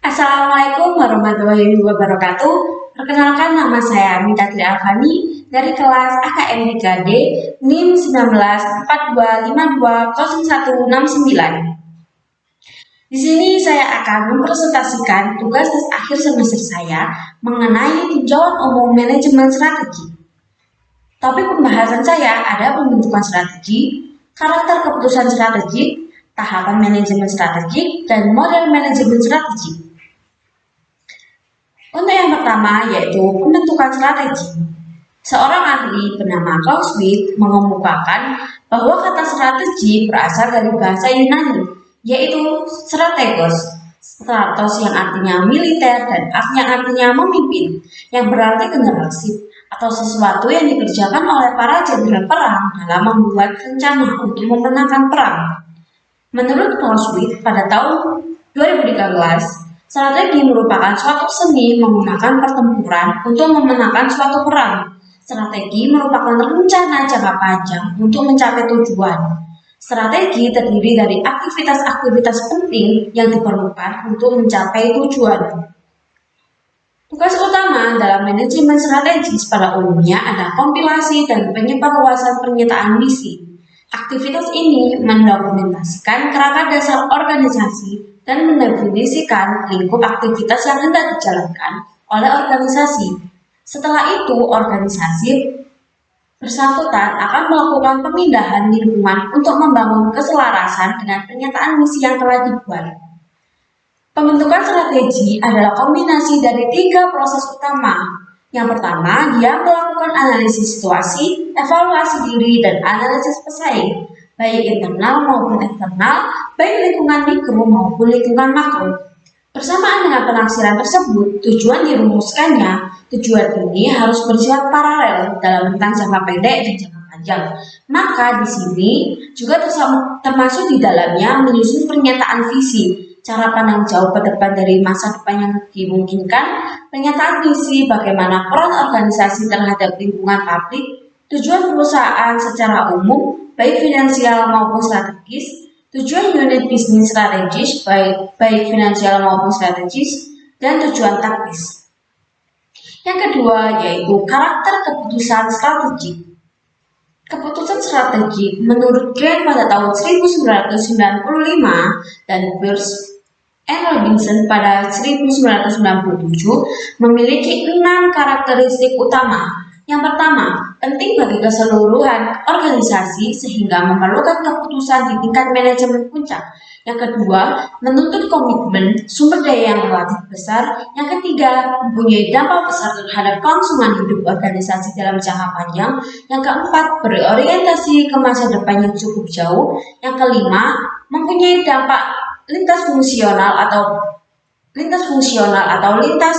Assalamualaikum warahmatullahi wabarakatuh. Perkenalkan, nama saya Mita Tri Alfani dari kelas AKM 3D NIM 1942520169. Di sini saya akan mempresentasikan tugas akhir semester saya mengenai tinjauan umum manajemen strategi. Topik pembahasan saya ada pembentukan strategi, karakter keputusan strategik, tahapan manajemen strategik, dan model manajemen strategi. Untuk yang pertama yaitu pembentukan strategi. Seorang ahli bernama Klaus Schmidt mengemukakan bahwa kata strategi berasal dari bahasa Yunani, yaitu strategos, stratos yang artinya militer dan yang artinya memimpin, yang berarti generasi atau sesuatu yang dikerjakan oleh para jenderal perang dalam membuat rencana untuk memenangkan perang. Menurut Klaus Schmidt pada tahun 2013, strategi merupakan suatu seni menggunakan pertempuran untuk memenangkan suatu perang. Strategi merupakan rencana jangka panjang untuk mencapai tujuan. Strategi terdiri dari aktivitas-aktivitas penting yang diperlukan untuk mencapai tujuan. Tugas utama dalam manajemen strategis pada umumnya adalah kompilasi dan penyebarluasan pernyataan misi. Aktivitas ini mendokumentasikan kerangka dasar organisasi dan mendefinisikan lingkup aktivitas yang hendak dijalankan oleh organisasi. Setelah itu, organisasi bersangkutan akan melakukan pemindahan lingkungan untuk membangun keselarasan dengan pernyataan misi yang telah dibuat. Pembentukan strategi adalah kombinasi dari 3 proses utama. Yang pertama, dia melakukan analisis situasi, evaluasi diri, dan analisis pesaing, baik internal maupun eksternal, baik lingkungan mikro maupun lingkungan makro. Bersamaan dengan penaksiran tersebut, tujuan dirumuskannya. Tujuan ini harus bersifat paralel dalam rentang jangka pendek dan jangka panjang. Maka di sini juga termasuk di dalamnya menyusun pernyataan visi, cara pandang jauh ke depan dari masa depan yang dimungkinkan, pernyataan visi bagaimana peran organisasi terhadap lingkungan publik, tujuan perusahaan secara umum, baik finansial maupun strategis, tujuan unit bisnis strategis, baik finansial maupun strategis, dan tujuan taktis. Yang kedua yaitu karakter keputusan strategi. Keputusan strategi menurut Grant pada tahun 1995 dan Peirce and Robinson pada 1997 memiliki 6 karakteristik utama. Yang pertama, penting bagi keseluruhan organisasi sehingga memerlukan keputusan di tingkat manajemen puncak. Yang kedua, menuntut komitmen sumber daya yang relatif besar. Yang ketiga, mempunyai dampak besar terhadap kelangsungan hidup organisasi dalam jangka panjang. Yang keempat, berorientasi ke masa depan yang cukup jauh. Yang kelima, mempunyai dampak lintas fungsional atau lintas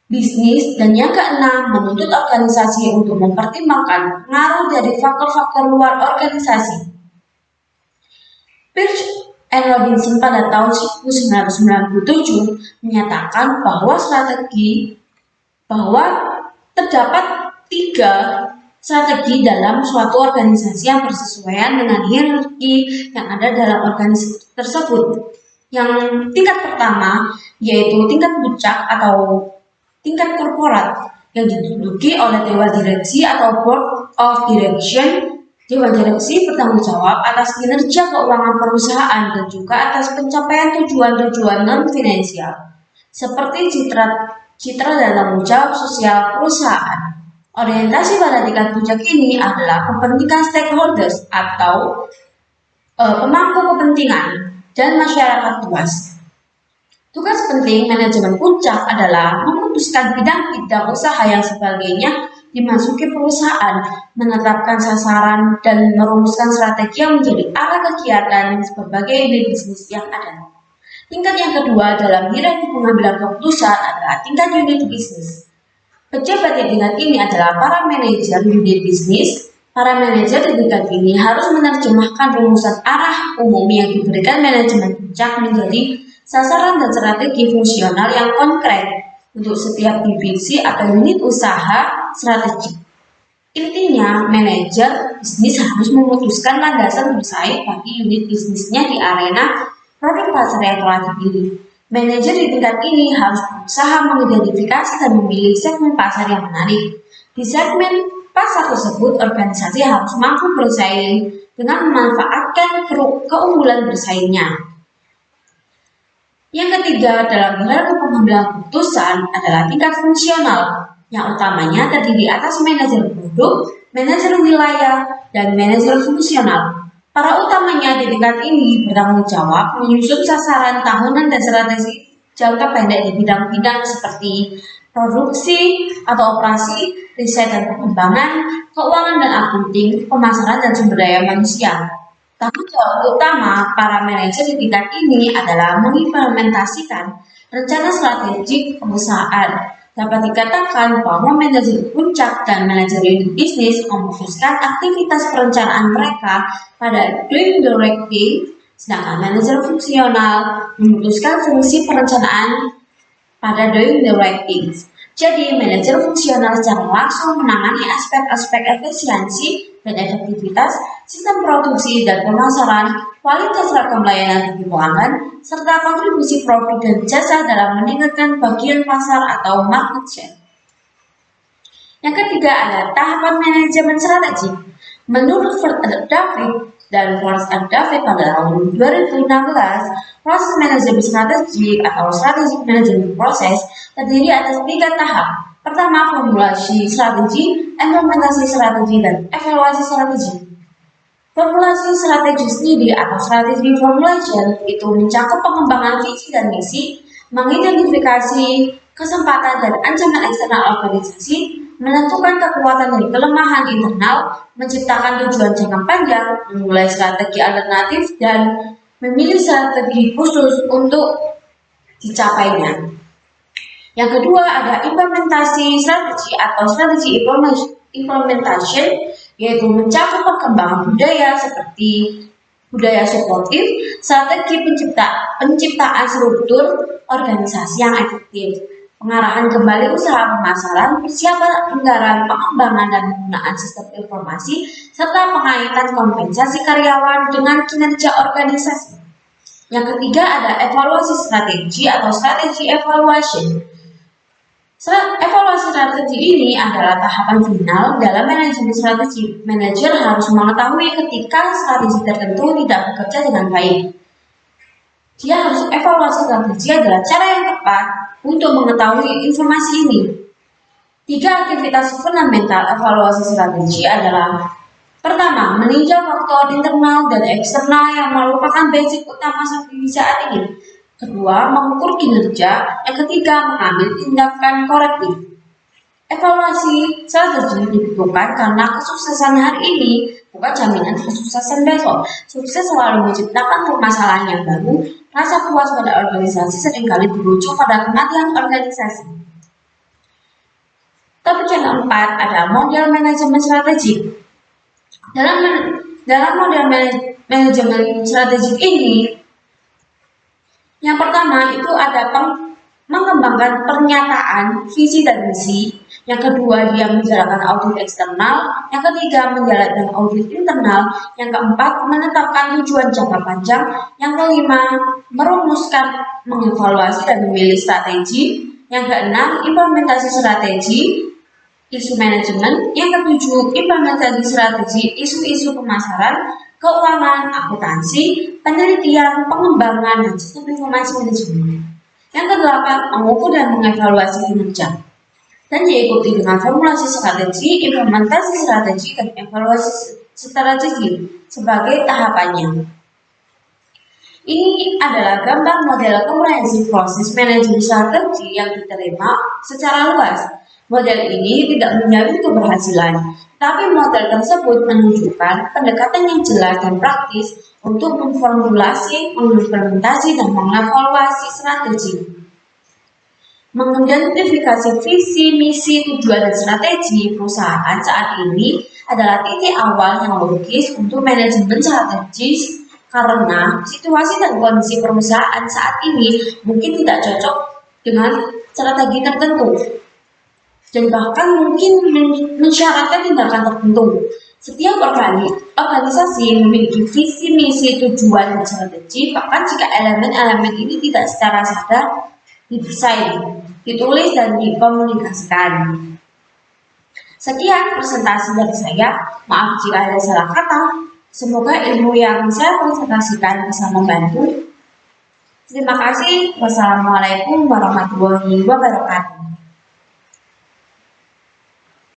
bisnis. Dan yang keenam, menuntut organisasi untuk mempertimbangkan pengaruh dari faktor-faktor luar organisasi. Peirce and Robinson pada tahun 1997 menyatakan bahwa terdapat 3 strategi dalam suatu organisasi yang bersesuaian dengan hierarki yang ada dalam organisasi tersebut. Yang tingkat pertama yaitu tingkat puncak atau tingkat korporat yang diduduki oleh dewan direksi atau board of direction. Dewan direksi bertanggung jawab atas kinerja keuangan perusahaan dan juga atas pencapaian tujuan-tujuan non-finansial, seperti citra dan tanggung jawab sosial perusahaan. Orientasi pada tingkat puncak ini adalah kepentingan stakeholders atau pemangku kepentingan dan masyarakat luas. Tugas penting manajemen puncak adalah memutuskan bidang-bidang usaha yang sebagainya dimasuki perusahaan, menetapkan sasaran, dan merumuskan strategi yang menjadi arah kegiatan berbagai ide bisnis yang ada. Tingkat yang kedua dalam hierarki pengambilan keputusan adalah tingkat unit bisnis. Pejabat di tingkat ini adalah para manajer unit bisnis. Para manajer di tingkat ini harus menerjemahkan rumusan arah umum yang diberikan manajemen puncak menjadi sasaran dan strategi fungsional yang konkret untuk setiap divisi atau unit usaha strategi. Intinya, manajer bisnis harus memutuskan landasan bersaing bagi unit bisnisnya di arena produk pasar yang telah dipilih. Manajer di tingkat ini harus berusaha mengidentifikasi dan memilih segmen pasar yang menarik. Di segmen pasar tersebut, organisasi harus mampu bersaing dengan memanfaatkan keunggulan bersaingnya. Yang ketiga, dalam hal pengambilan keputusan adalah tingkat fungsional, yang utamanya terdiri atas manajer produk, manajer wilayah, dan manajer fungsional. Para utamanya di tingkat ini bertanggung jawab menyusun sasaran tahunan dan strategi jangka pendek di bidang-bidang seperti produksi atau operasi, riset dan pengembangan, keuangan dan akunting, pemasaran dan sumber daya manusia. Tanggung jawab utama para manajer di tingkat ini adalah mengimplementasikan rencana strategik perusahaan. Dapat dikatakan bahwa manajer puncak dan manajer unit bisnis memutuskan aktivitas perencanaan mereka pada doing the right thing, sedangkan manajer fungsional memutuskan fungsi perencanaan pada doing the right things. Jadi, manajer fungsional secara langsung menangani aspek-aspek efisiensi dan efektivitas sistem produksi dan pemasaran, kualitas ragam layanan bagi pelanggan, serta kontribusi produk dan jasa dalam meningkatkan bagian pasar atau market share. Yang ketiga adalah tahapan manajemen strategi. Menurut Ford David dan Forrest David pada tahun 2016, proses manajemen strategi atau strategic management process terdiri atas 3 tahap. Pertama, formulasi strategi, implementasi strategi, dan evaluasi strategi. Formulasi strategi sendiri atau strategi formulation itu mencakup pengembangan visi dan misi, mengidentifikasi kesempatan dan ancaman eksternal organisasi, menentukan kekuatan dan kelemahan internal, menciptakan tujuan jangka panjang, memulai strategi alternatif, dan memilih strategi khusus untuk dicapainya. Yang kedua ada implementasi strategi atau strategi implementation, yaitu mencakup perkembangan budaya seperti budaya suportif, strategi penciptaan struktur organisasi yang efektif, pengarahan kembali usaha pemasaran, persiapan anggaran, pengembangan dan penggunaan sistem informasi, serta pengaitan kompensasi karyawan dengan kinerja organisasi. Yang ketiga ada evaluasi strategi atau strategi evaluation. Evaluasi strategi ini adalah tahapan final dalam manajemen strategi. Manajer harus mengetahui ketika strategi tertentu tidak bekerja dengan baik. Dia harus evaluasi strategi adalah cara yang tepat untuk mengetahui informasi ini. 3 aktivitas fundamental evaluasi strategi adalah: pertama, meninjau faktor internal dan eksternal yang merupakan basic utama strategi saat ini. Kedua, mengukur kinerja. Yang ketiga, mengambil tindakan korektif. Evaluasi strategi dibutuhkan karena kesuksesan hari ini bukan jaminan kesuksesan besok. Sukses selalu menciptakan permasalahan yang baru. Rasa puas pada organisasi seringkali berujung pada kematian organisasi. Topik yang keempat ada model manajemen strategi. Dalam model manajemen strategi ini, yang pertama itu ada mengembangkan pernyataan visi dan misi. Yang kedua, dia menjalankan audit eksternal. Yang ketiga, menjalankan audit internal. Yang keempat, menetapkan tujuan jangka panjang. Yang kelima, merumuskan, mengevaluasi dan memilih strategi. Yang keenam, implementasi strategi, isu manajemen. Yang ketujuh, implementasi strategi, isu-isu pemasaran, keuangan, akuntansi, penelitian, pengembangan, dan sistem informasi manajemen. Yang kedelapan, mengukur dan mengevaluasi kinerja. Dan diikuti dengan formulasi strategi, implementasi strategi, dan evaluasi strategi sebagai tahapannya. Ini adalah gambar model komprehensif proses manajemen strategi yang diterima secara luas. Model ini tidak menjamin keberhasilan, tapi model tersebut menunjukkan pendekatan yang jelas dan praktis untuk memformulasi, mengimplementasi, dan mengevaluasi strategi. Mengidentifikasi visi, misi, tujuan, dan strategi perusahaan saat ini adalah titik awal yang logis untuk manajemen strategis karena situasi dan kondisi perusahaan saat ini mungkin tidak cocok dengan strategi tertentu dan bahkan mungkin mensyaratkan tindakan tertentu. Setiap organisasi memiliki visi, misi, tujuan, dan strategi, bahkan jika elemen-elemen ini tidak secara sadar didesain, ditulis, dan dikomunikasikan. Sekian presentasi dari saya. Maaf jika ada salah kata. Semoga ilmu yang saya presentasikan bisa membantu. Terima kasih. Wassalamualaikum warahmatullahi wabarakatuh.